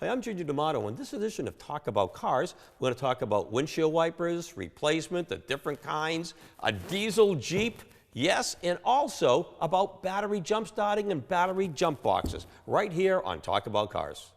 Hi, I'm Junior D'Amato. In this edition of Talk About Cars, we're going to talk about windshield wipers, replacement, the different kinds, a diesel Jeep, yes, and also about battery jump starting and battery jump boxes, right here on Talk About Cars.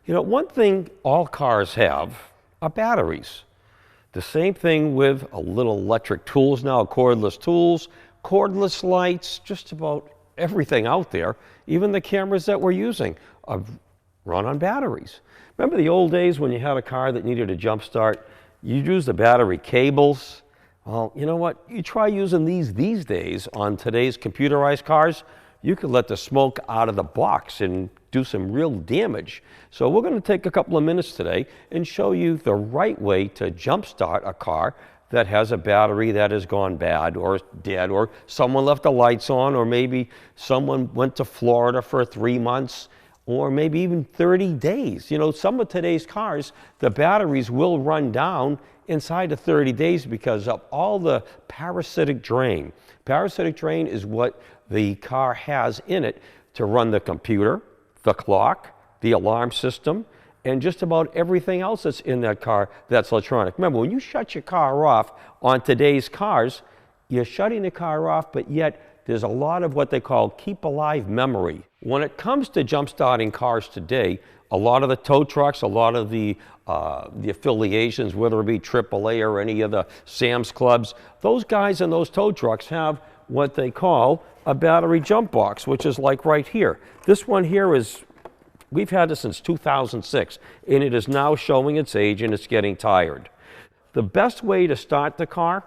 You know, one thing all cars have are batteries. The same thing with a little electric tools now, cordless lights, just about everything out there, even the cameras that we're using, run on batteries. Remember the old days when you had a car that needed a jump start? You'd use the battery cables. Well, you know what? You try using these days on today's computerized cars, you could let the smoke out of the box and do some real damage. So we're going to take a couple of minutes today and show you the right way to jumpstart a car that has a battery that has gone bad or dead, or someone left the lights on, or maybe someone went to Florida for 3 months, or maybe even 30 days. You know, some of today's cars, the batteries will run down inside of 30 days because of all the parasitic drain. Parasitic drain is what the car has in it to run the computer, the clock, the alarm system, and just about everything else that's in that car that's electronic. Remember, when you shut your car off on today's cars, you're shutting the car off, but yet there's a lot of what they call keep alive memory. When it comes to jump starting cars today, a lot of the tow trucks, a lot of the affiliations, whether it be AAA or any of the Sam's Clubs, those guys in those tow trucks have what they call a battery jump box, which is like right here. This one here is, we've had this since 2006, and it is now showing its age and it's getting tired. The best way to start the car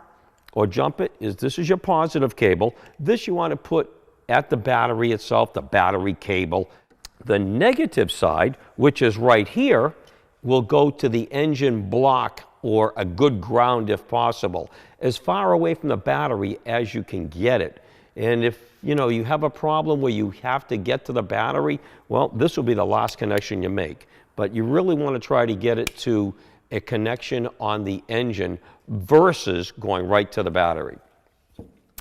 or jump it is, this is your positive cable. This you want to put at the battery itself, the battery cable. The negative side, which is right here, will go to the engine block or a good ground if possible, as far away from the battery as you can get it. And if you have a problem where you have to get to the battery, well, this will be the last connection you make. But you really want to try to get it to a connection on the engine versus going right to the battery.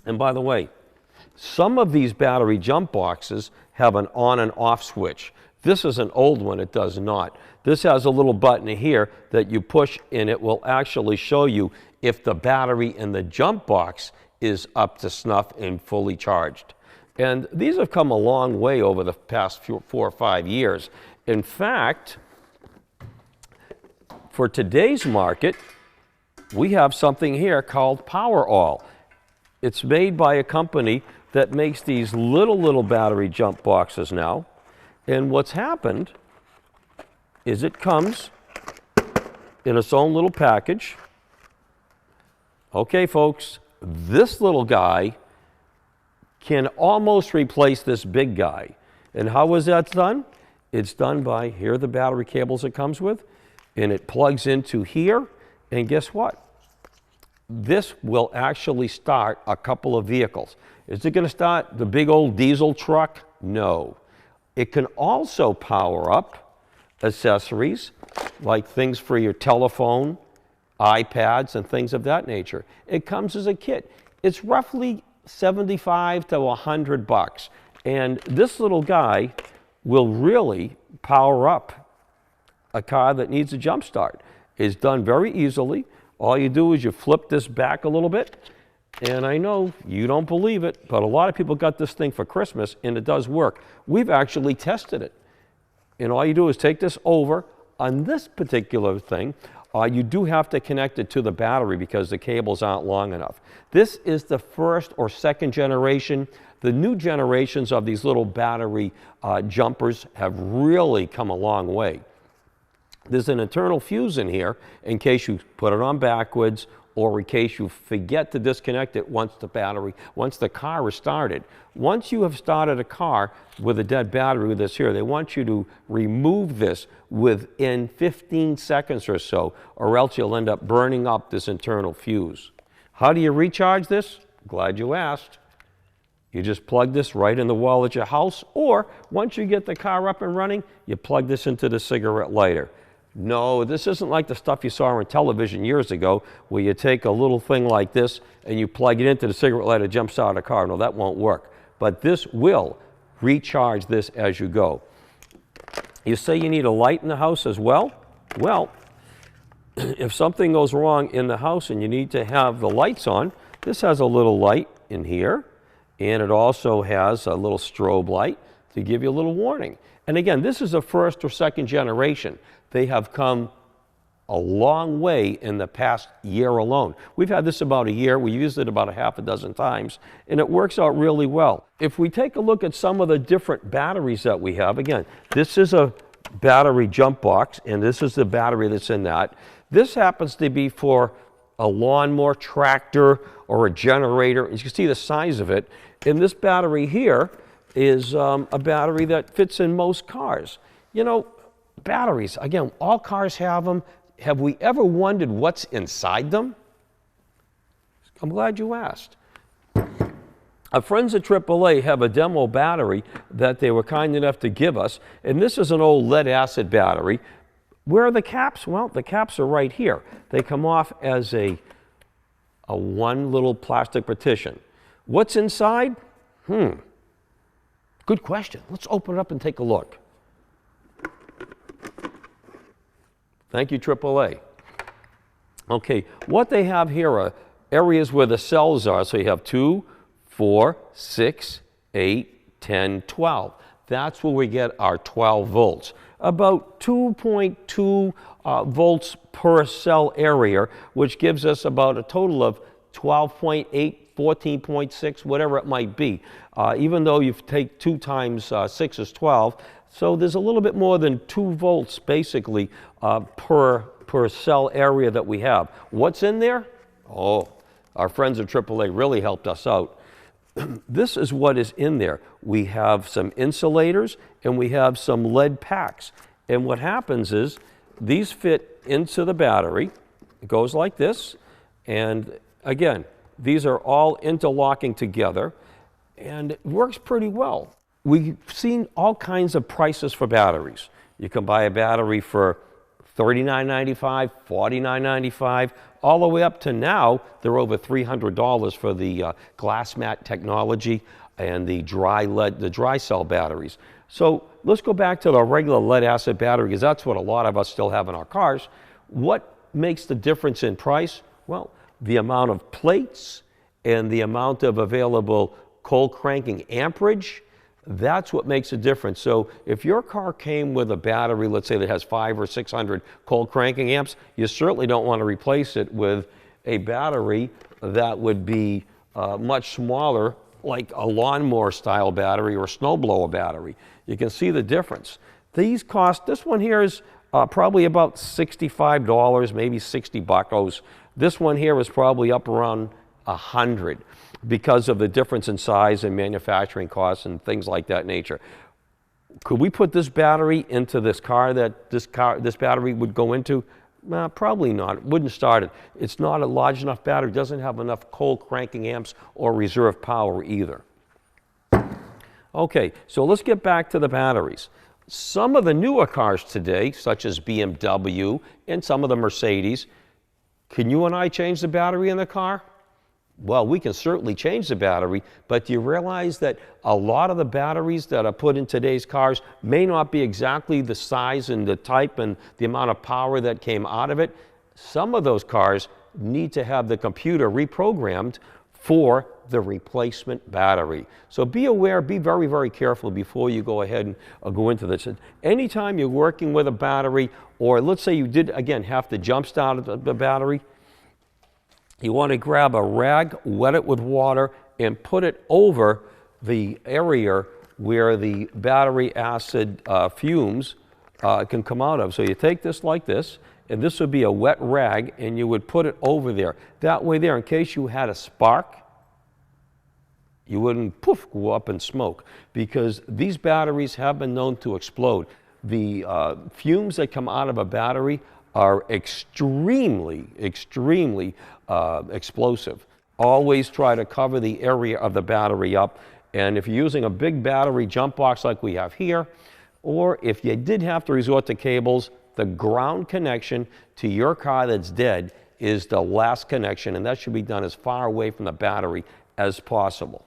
And by the way, some of these battery jump boxes have an on and off switch. This is an old one, it does not. This has a little button here that you push and it will actually show you if the battery in the jump box is up to snuff and fully charged. And these have come a long way over the past 4 or 5 years. In fact, for today's market, we have something here called Powerall. It's made by a company that makes these little battery jump boxes now. And what's happened is it comes in its own little package. Okay, folks, this little guy can almost replace this big guy. And how is that done? It's done by, here are the battery cables it comes with, and it plugs into here, and guess what? This will actually start a couple of vehicles. Is it going to start the big old diesel truck? No. It can also power up accessories like things for your telephone, iPads, and things of that nature. It comes as a kit. It's roughly $75 to $100, and this little guy will really power up a car that needs a jump start. It's done very easily. All you do is you flip this back a little bit, and I know you don't believe it, but a lot of people got this thing for Christmas, and it does work. We've actually tested it. And all you do is take this over. On this particular thing, you do have to connect it to the battery because the cables aren't long enough. This is the first or second generation. The new generations of these little battery jumpers have really come a long way. There's an internal fuse in here in case you put it on backwards or in case you forget to disconnect it once the car is started. Once you have started a car with a dead battery with this here, they want you to remove this within 15 seconds or so, or else you'll end up burning up this internal fuse. How do you recharge this? Glad you asked. You just plug this right in the wall at your house, or once you get the car up and running, you plug this into the cigarette lighter. No, this isn't like the stuff you saw on television years ago, where you take a little thing like this and you plug it into the cigarette lighter, it jumps out of the car. No, that won't work. But this will recharge this as you go. You say you need a light in the house as well? Well, if something goes wrong in the house and you need to have the lights on, this has a little light in here, and it also has a little strobe light to give you a little warning. And again, this is a first or second generation. They have come a long way in the past year alone. We've had this about a year. We used it about a half a dozen times, and it works out really well. If we take a look at some of the different batteries that we have, again, this is a battery jump box, and this is the battery that's in that. This happens to be for a lawnmower, tractor, or a generator. As you can see the size of it. And this battery here is a battery that fits in most cars. You know, batteries, again, all cars have them. Have we ever wondered what's inside them? I'm glad you asked. Our friends at AAA have a demo battery that they were kind enough to give us, and this is an old lead acid battery. Where are the caps? Well, the caps are right here. They come off as a one little plastic partition. What's inside? Good question. Let's open it up and take a look. Thank you, AAA. Okay, what they have here are areas where the cells are. So you have 2, 4, 6, 8, 10, 12. That's where we get our 12 volts. About 2.2 volts per cell area, which gives us about a total of 12.8, 14.6, whatever it might be. Even though you take 2 times 6 is 12, so there's a little bit more than 2 volts basically per cell area that we have. What's in there? Oh, our friends at AAA really helped us out. This is what is in there. We have some insulators and we have some lead packs. And what happens is these fit into the battery. It goes like this. And again, these are all interlocking together and it works pretty well. We've seen all kinds of prices for batteries. You can buy a battery for $39.95, $49.95, all the way up to now, they're over $300 for the glass mat technology and the dry cell batteries. So let's go back to the regular lead acid battery, because that's what a lot of us still have in our cars. What makes the difference in price? Well, the amount of plates and the amount of available cold cranking amperage. That's what makes a difference. So if your car came with a battery, let's say that has 500 or 600 cold cranking amps, you certainly don't want to replace it with a battery that would be much smaller, like a lawnmower style battery or a snowblower battery. You can see the difference. These cost, this one here is probably about $65, maybe 60 bucks. This one here is probably up around 100. Because of the difference in size and manufacturing costs and things like that nature. Could we put this battery into this car that this battery would go into? Probably not. It wouldn't start it. It's not a large enough battery. It doesn't have enough cold cranking amps or reserve power either. Okay, so let's get back to the batteries. Some of the newer cars today, such as BMW and some of the Mercedes, can you and I change the battery in the car? Well, we can certainly change the battery, but do you realize that a lot of the batteries that are put in today's cars may not be exactly the size and the type and the amount of power that came out of it? Some of those cars need to have the computer reprogrammed for the replacement battery. So be aware, be very, very careful before you go ahead and go into this. Anytime you're working with a battery, or let's say you did, again, have to jump start the battery, you want to grab a rag, wet it with water, and put it over the area where the battery acid fumes can come out of. So you take this like this, and this would be a wet rag, and you would put it over there. That way there, in case you had a spark, you wouldn't, poof, go up in smoke, because these batteries have been known to explode. The fumes that come out of a battery are extremely, extremely explosive. Always try to cover the area of the battery up And if you're using a big battery jump box like we have here, or if you did have to resort to cables, the ground connection to your car that's dead is the last connection, and that should be done as far away from the battery as possible.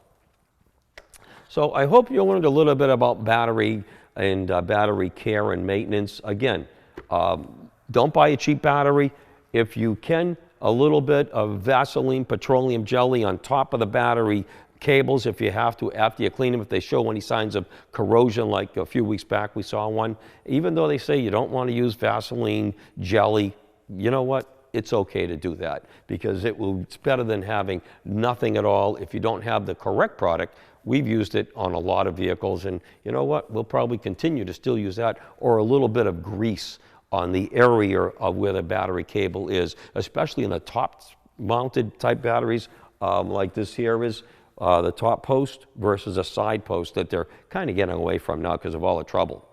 So I hope you learned a little bit about battery and battery care and maintenance. Again, don't buy a cheap battery. If you can, a little bit of Vaseline petroleum jelly on top of the battery cables if you have to, after you clean them, if they show any signs of corrosion, like a few weeks back we saw one. Even though they say you don't want to use Vaseline jelly, you know what? It's okay to do that, because it's better than having nothing at all. If you don't have the correct product, we've used it on a lot of vehicles, and you know what? We'll probably continue to still use that, or a little bit of grease on the area of where the battery cable is, especially in the top mounted type batteries, like this here is the top post versus a side post that they're kind of getting away from now because of all the trouble.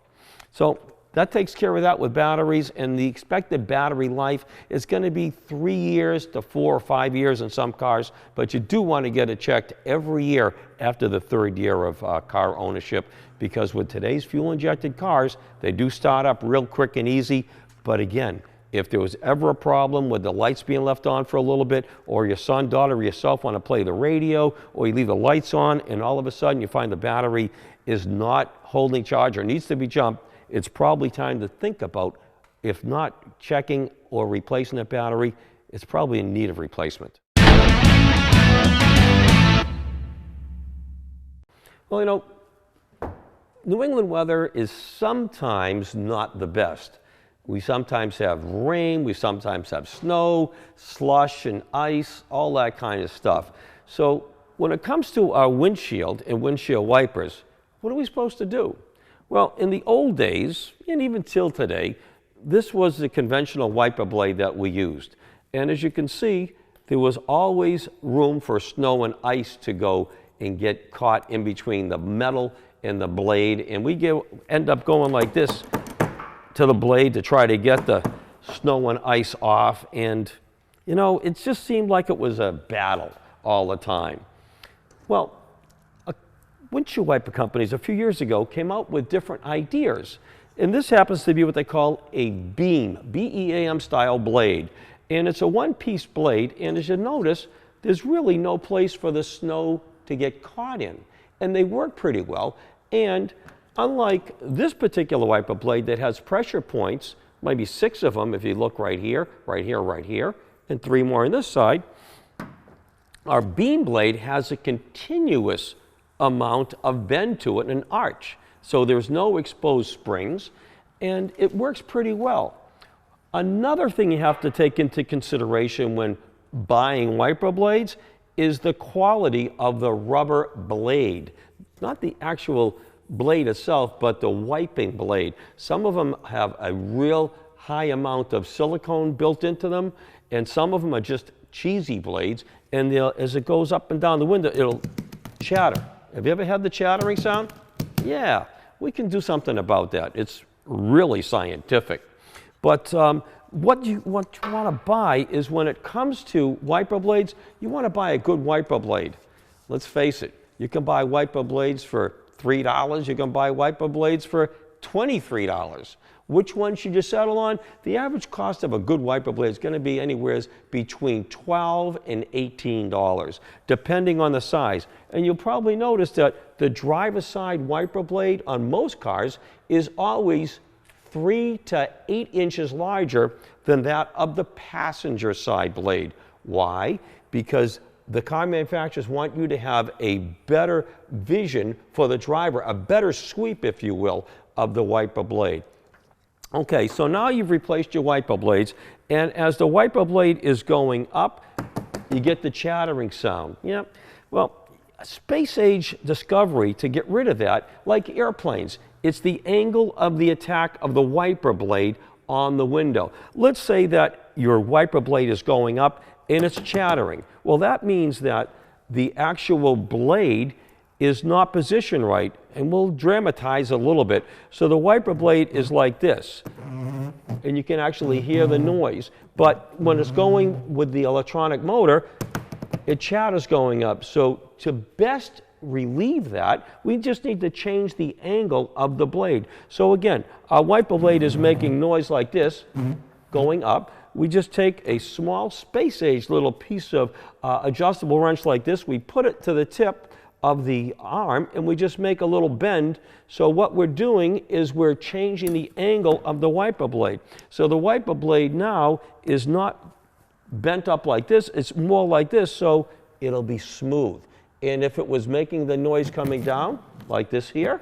So that takes care of that with batteries, and the expected battery life is going to be 3 years to 4 or 5 years in some cars, but you do want to get it checked every year after the 3rd year of car ownership, because with today's fuel-injected cars, they do start up real quick and easy. But again, if there was ever a problem with the lights being left on for a little bit, or your son, daughter, or yourself want to play the radio, or you leave the lights on, and all of a sudden you find the battery is not holding charge or needs to be jumped, it's probably time to think about, if not checking or replacing that battery, it's probably in need of replacement. Well, you know, New England weather is sometimes not the best. We sometimes have rain, we sometimes have snow, slush and ice, all that kind of stuff. So when it comes to our windshield and windshield wipers, what are we supposed to do? Well, in the old days, and even till today, this was the conventional wiper blade that we used. And as you can see, there was always room for snow and ice to go and get caught in between the metal and the blade. And we end up going like this to the blade to try to get the snow and ice off. And, you know, it just seemed like it was a battle all the time. Well, windshield wiper companies a few years ago came out with different ideas. And this happens to be what they call a beam, B-E-A-M style blade. And it's a one-piece blade, and as you notice, there's really no place for the snow to get caught in. And they work pretty well. And unlike this particular wiper blade that has pressure points, maybe 6 of them if you look right here, right here, right here, and 3 more on this side, our beam blade has a continuous amount of bend to it, an arch. So there's no exposed springs, and it works pretty well. Another thing you have to take into consideration when buying wiper blades is the quality of the rubber blade. Not the actual blade itself, but the wiping blade. Some of them have a real high amount of silicone built into them, and some of them are just cheesy blades, and as it goes up and down the window, it'll chatter. Have you ever had the chattering sound? Yeah, we can do something about that. It's really scientific. But what you want to buy is, when it comes to wiper blades, you want to buy a good wiper blade. Let's face it, you can buy wiper blades for $3, you can buy wiper blades for $23. Which one should you settle on? The average cost of a good wiper blade is going to be anywhere between $12 and $18, depending on the size. And you'll probably notice that the driver's side wiper blade on most cars is always 3 to 8 inches larger than that of the passenger side blade. Why? Because the car manufacturers want you to have a better vision for the driver, a better sweep, if you will, of the wiper blade. Okay, so now you've replaced your wiper blades, and as the wiper blade is going up, you get the chattering sound. Yeah, well, space age discovery to get rid of that, like airplanes, it's the angle of the attack of the wiper blade on the window. Let's say that your wiper blade is going up and it's chattering. Well, that means that the actual blade is not positioned right, and we'll dramatize a little bit. So the wiper blade is like this, and you can actually hear the noise. But when it's going with the electronic motor, it chatters going up. So to best relieve that. We just need to change the angle of the blade. So again, our wiper blade is making noise like this, going up. We just take a small space-age little piece of adjustable wrench like this. We put it to the tip of the arm, and we just make a little bend. So what we're doing is we're changing the angle of the wiper blade. So the wiper blade now is not bent up like this, it's more like this, so it'll be smooth. And if it was making the noise coming down, like this here,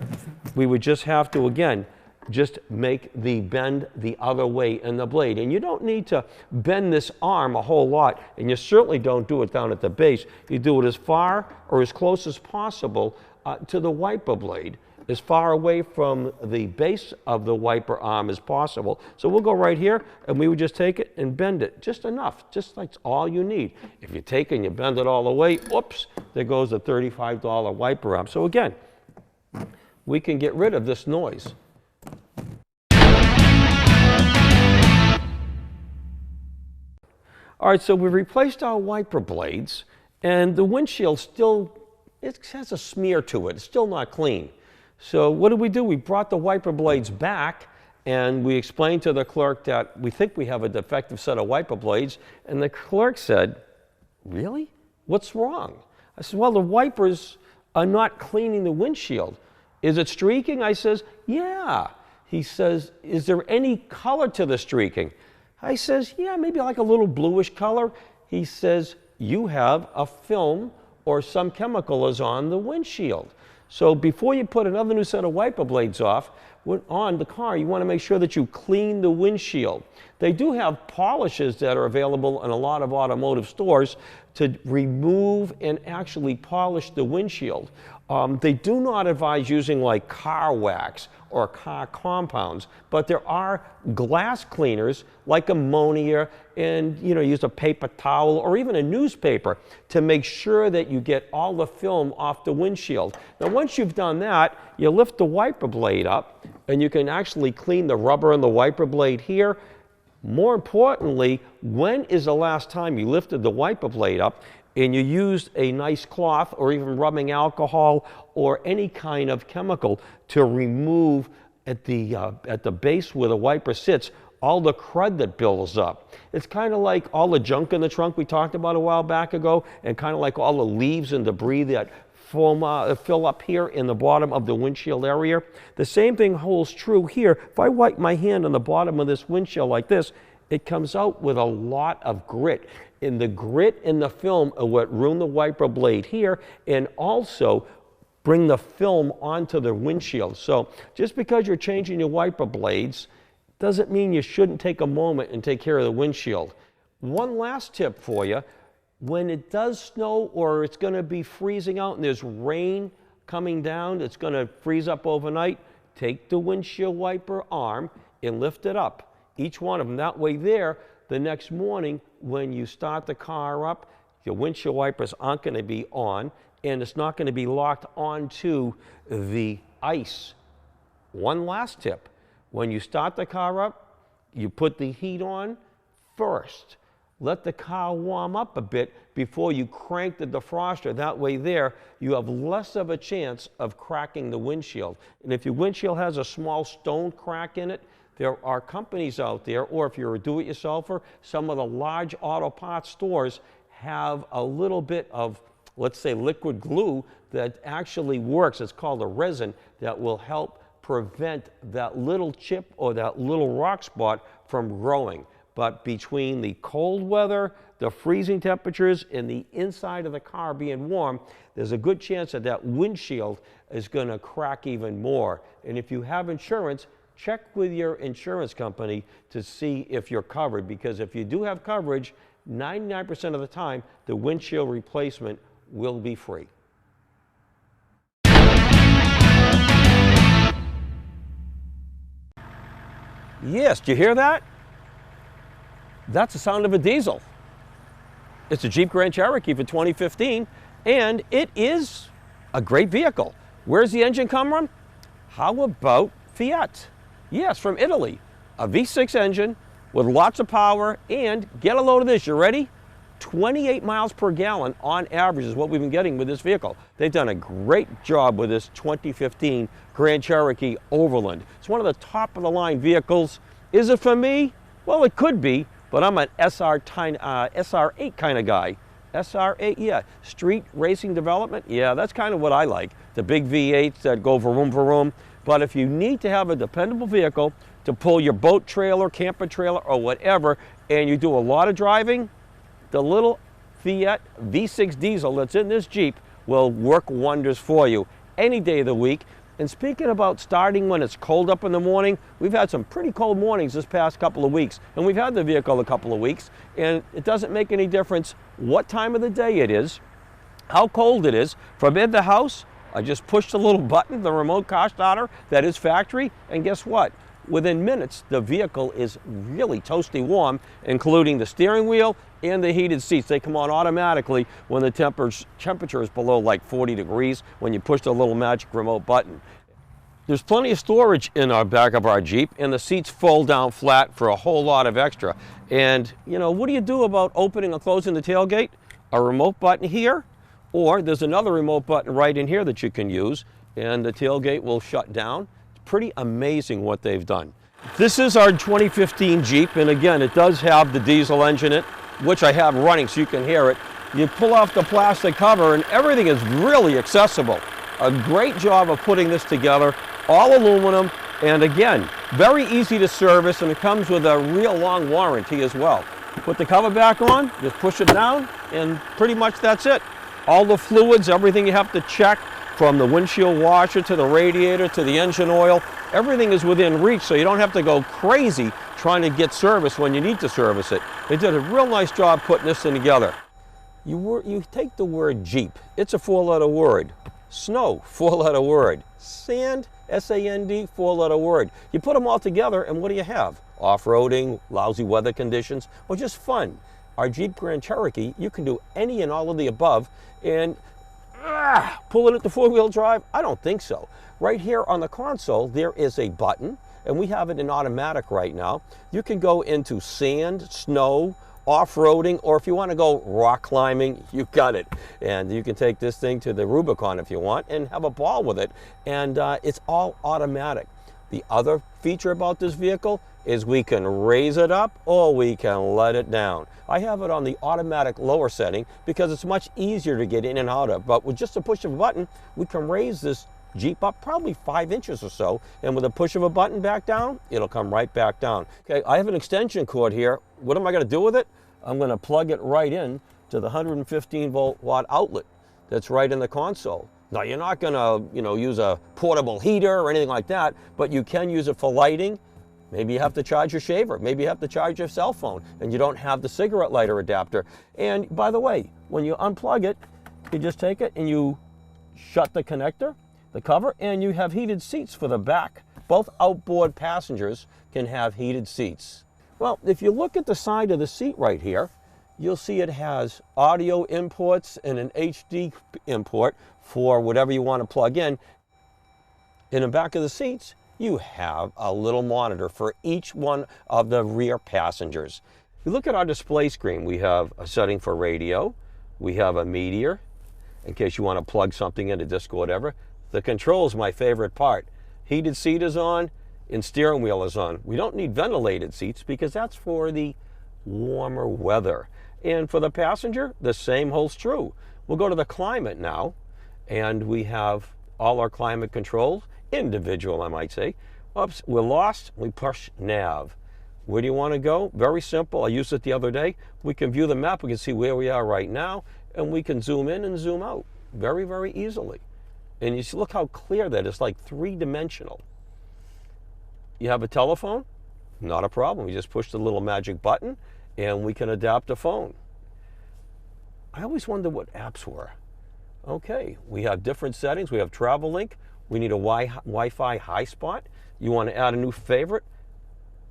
we would just have to, again, just make the bend the other way in the blade. And you don't need to bend this arm a whole lot, and you certainly don't do it down at the base. You do it as far or as close as possible to the wiper blade, as far away from the base of the wiper arm as possible. So we'll go right here, and we would just take it and bend it just enough, just like all you need. If you take it and you bend it all the way, oops, there goes the $35 wiper arm. So again, we can get rid of this noise. All right, so we replaced our wiper blades, and the windshield still, it has a smear to it. It's still not clean. So what do? We brought the wiper blades back, and we explained to the clerk that we think we have a defective set of wiper blades, and the clerk said, "Really? What's wrong?" I said, "Well, the wipers are not cleaning the windshield. Is it streaking?" I says, "Yeah." He says, "Is there any color to the streaking?" I says, "Yeah, maybe like a little bluish color." He says, "You have a film or some chemical is on the windshield. So before you put another new set of wiper blades on the car, you want to make sure that you clean the windshield." They do have polishes that are available in a lot of automotive stores to remove and actually polish the windshield. They do not advise using like car wax or car compounds, but there are glass cleaners like ammonia, and use a paper towel or even a newspaper to make sure that you get all the film off the windshield. Now once you've done that, you lift the wiper blade up, and you can actually clean the rubber in the wiper blade here. More importantly, when is the last time you lifted the wiper blade up and you used a nice cloth or even rubbing alcohol or any kind of chemical to remove at the base where the wiper sits all the crud that builds up? It's kind of like all the junk in the trunk we talked about a while back ago, and kind of like all the leaves and debris that fill up here in the bottom of the windshield area. The same thing holds true here. If I wipe my hand on the bottom of this windshield like this, it comes out with a lot of grit. And the grit and the film are what ruin the wiper blade here, and also bring the film onto the windshield. So just because you're changing your wiper blades doesn't mean you shouldn't take a moment and take care of the windshield. One last tip for you: when it does snow or it's going to be freezing out and there's rain coming down, it's going to freeze up overnight, take the windshield wiper arm and lift it up, each one of them. That way the next morning when you start the car up, your windshield wipers aren't going to be on, and it's not going to be locked onto the ice. One last tip: when you start the car up, you put the heat on first. Let the car warm up a bit before you crank the defroster. That way you have less of a chance of cracking the windshield. And if your windshield has a small stone crack in it, there are companies out there, or if you're a do-it-yourselfer, some of the large auto parts stores have a little bit of, let's say, liquid glue that actually works. It's called a resin that will help prevent that little chip or that little rock spot from growing. But between the cold weather, the freezing temperatures, and the inside of the car being warm, there's a good chance that that windshield is going to crack even more. And if you have insurance, check with your insurance company to see if you're covered, because if you do have coverage, 99% of the time, the windshield replacement will be free. Yes, did you hear that? That's the sound of a diesel. It's a Jeep Grand Cherokee for 2015, and it is a great vehicle. Where's the engine come from? How about Fiat? Yes, from Italy. A V6 engine with lots of power, and get a load of this, you ready? 28 miles per gallon on average is what we've been getting with this vehicle. They've done a great job with this 2015 Grand Cherokee Overland. It's one of the top of the line vehicles. Is it for me? Well, it could be, but I'm an SR8 kind of guy. SR8, yeah. Street racing development, yeah, that's kind of what I like. The big V8s that go vroom, vroom. But if you need to have a dependable vehicle to pull your boat trailer, camper trailer, or whatever, and you do a lot of driving, the little Fiat V6 diesel that's in this Jeep will work wonders for you any day of the week. And speaking about starting when it's cold up in the morning, we've had some pretty cold mornings this past couple of weeks. And we've had the vehicle a couple of weeks, and it doesn't make any difference what time of the day it is, how cold it is. From in the house, I just pushed a little button, the remote car starter that is factory, and guess what? Within minutes, the vehicle is really toasty warm, including the steering wheel and the heated seats. They come on automatically when the temperature is below like 40 degrees when you push the little magic remote button. There's plenty of storage in our back of our Jeep, and the seats fold down flat for a whole lot of extra. And, you know, what do you do about opening or closing the tailgate? A remote button here, or there's another remote button right in here that you can use, and the tailgate will shut down. Pretty amazing what they've done. This is our 2015 Jeep, and again, it does have the diesel engine in it, which I have running so you can hear it. You pull off the plastic cover and everything is really accessible. A great job of putting this together, all aluminum, and again, very easy to service, and it comes with a real long warranty as well. Put the cover back on, just push it down, and pretty much that's it. All the fluids, everything you have to check, from the windshield washer to the radiator to the engine oil, everything is within reach, so you don't have to go crazy trying to get service when you need to service it. They did a real nice job putting this thing together. You take the word Jeep, it's a four-letter word. Snow, four-letter word. Sand, S-A-N-D, four-letter word. You put them all together, and what do you have? Off-roading, lousy weather conditions, or just fun. Our Jeep Grand Cherokee, you can do any and all of the above, and pulling it to four-wheel drive? I don't think so. Right here on the console, there is a button, and we have it in automatic right now. You can go into sand, snow, off-roading, or if you want to go rock climbing, you got it. And you can take this thing to the Rubicon if you want and have a ball with it, and it's all automatic. The other feature about this vehicle is we can raise it up or we can let it down. I have it on the automatic lower setting because it's much easier to get in and out of, but with just a push of a button, we can raise this Jeep up probably 5 inches or so, and with a push of a button back down, it'll come right back down. Okay, I have an extension cord here. What am I gonna do with it? I'm gonna plug it right in to the 115 watt outlet that's right in the console. Now, you're not gonna, use a portable heater or anything like that, but you can use it for lighting. Maybe you have to charge your shaver. Maybe you have to charge your cell phone and you don't have the cigarette lighter adapter. And by the way, when you unplug it, you just take it and you shut the connector, the cover, and you have heated seats for the back. Both outboard passengers can have heated seats. Well, if you look at the side of the seat right here, you'll see it has audio inputs and an HD import for whatever you want to plug in. In the back of the seats, you have a little monitor for each one of the rear passengers. You look at our display screen, we have a setting for radio, we have a meteor, in case you want to plug something in, a disc or whatever. The control is my favorite part. Heated seat is on and steering wheel is on. We don't need ventilated seats because that's for the warmer weather. And for the passenger, the same holds true. We'll go to the climate now, and we have all our climate controls, individual I might say. Oops, we're lost, we push nav. Where do you want to go? Very simple, I used it the other day. We can view the map, we can see where we are right now, and we can zoom in and zoom out very, very easily. And you see, look how clear that is, like three-dimensional. You have a telephone? Not a problem, we just push the little magic button and we can adapt a phone. I always wondered what apps were. Okay, we have different settings. We have travel link. We need a Wi-Fi high spot. You want to add a new favorite?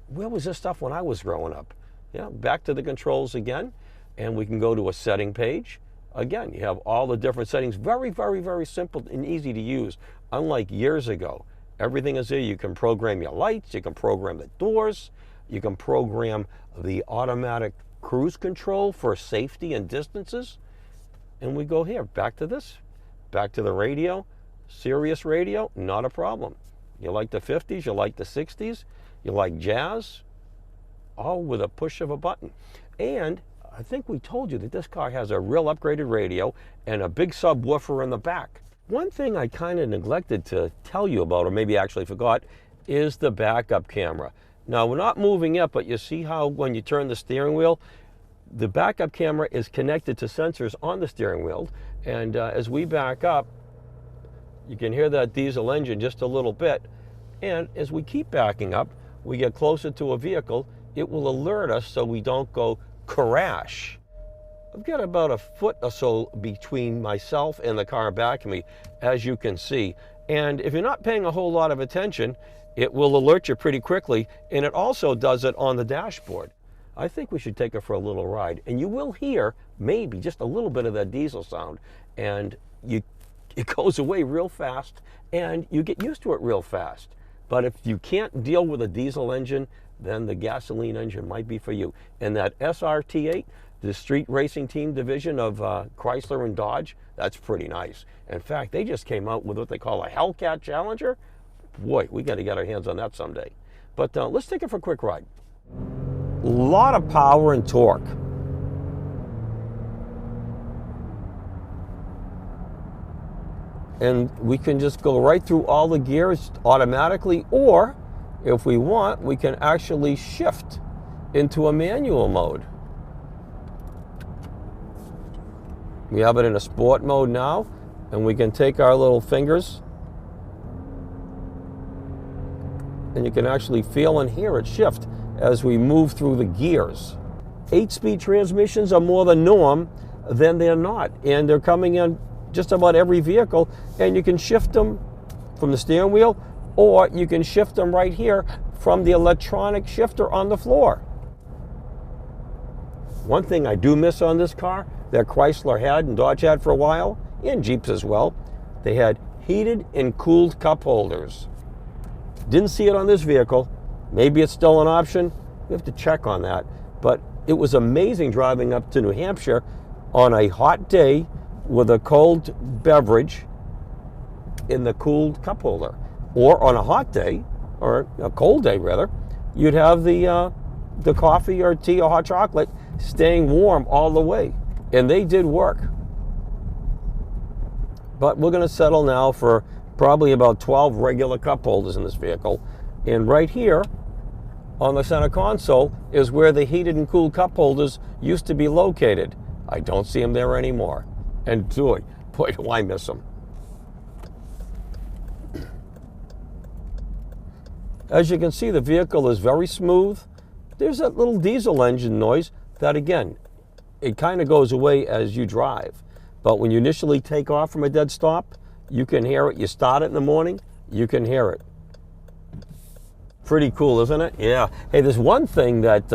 Where was this stuff when I was growing up? Yeah, back to the controls again, and we can go to a setting page. Again, you have all the different settings. Very, very, very simple and easy to use. Unlike years ago, everything is there. You can program your lights. You can program the doors. You can program the automatic cruise control for safety and distances. And we go here, back to this, back to the radio, Sirius radio, not a problem. You like the 50s, you like the 60s, you like jazz, all with a push of a button. And I think we told you that this car has a real upgraded radio and a big subwoofer in the back. One thing I kind of neglected to tell you about, or maybe actually forgot, is the backup camera. Now, we're not moving yet, but you see how when you turn the steering wheel, the backup camera is connected to sensors on the steering wheel. And as we back up, you can hear that diesel engine just a little bit. And as we keep backing up, we get closer to a vehicle, it will alert us so we don't go crash. I've got about a foot or so between myself and the car back of me, as you can see. And if you're not paying a whole lot of attention, it will alert you pretty quickly, and it also does it on the dashboard. I think we should take it for a little ride, and you will hear maybe just a little bit of that diesel sound, and it goes away real fast, and you get used to it real fast. But if you can't deal with a diesel engine, then the gasoline engine might be for you. And that SRT8, the street racing team division of Chrysler and Dodge, that's pretty nice. In fact, they just came out with what they call a Hellcat Challenger. Boy, we got to get our hands on that someday. But let's take it for a quick ride. A lot of power and torque. And we can just go right through all the gears automatically, or if we want, we can actually shift into a manual mode. We have it in a sport mode now, and we can take our little fingers and you can actually feel and hear it shift as we move through the gears. 8-speed transmissions are more the norm than they're not, and they're coming in just about every vehicle, and you can shift them from the steering wheel, or you can shift them right here from the electronic shifter on the floor. One thing I do miss on this car that Chrysler had and Dodge had for a while, and Jeeps as well, they had heated and cooled cup holders. Didn't see it on this vehicle. Maybe it's still an option. We have to check on that. But it was amazing driving up to New Hampshire on a hot day with a cold beverage in the cooled cup holder. Or on a hot day, or a cold day rather, you'd have the coffee or tea or hot chocolate staying warm all the way. And they did work. But we're going to settle now for probably about 12 regular cup holders in this vehicle. And right here on the center console is where the heated and cooled cup holders used to be located. I don't see them there anymore. And boy, do I miss them. As you can see, the vehicle is very smooth. There's that little diesel engine noise that, again, it kind of goes away as you drive. But when you initially take off from a dead stop, you can hear it. You start it in the morning, you can hear it. Pretty cool, isn't it? Yeah. Hey, there's one thing that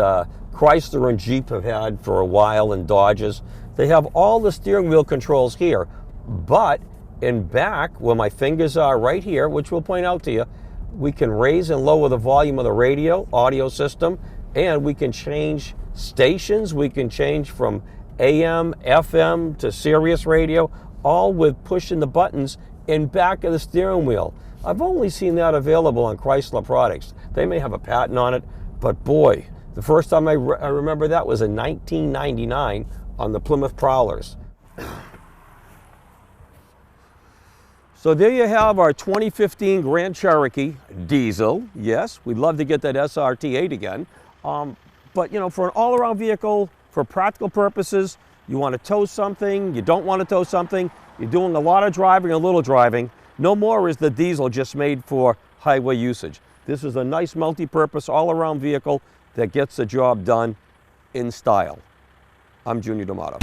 Chrysler and Jeep have had for a while, and Dodges. They have all the steering wheel controls here, but in back, where my fingers are right here, which we'll point out to you, we can raise and lower the volume of the radio, audio system, and we can change stations. We can change from AM, FM to Sirius radio, all with pushing the buttons in back of the steering wheel. I've only seen that available on Chrysler products. They may have a patent on it, but boy, the first time I remember that was in 1999 on the Plymouth Prowlers. So there you have our 2015 Grand Cherokee diesel. Yes, we'd love to get that SRT8 again. But you know, for an all-around vehicle, for practical purposes, you want to tow something, you don't want to tow something, you're doing a lot of driving, a little driving, no more is the diesel just made for highway usage. This is a nice multi-purpose, all-around vehicle that gets the job done in style. I'm Junior D'Amato.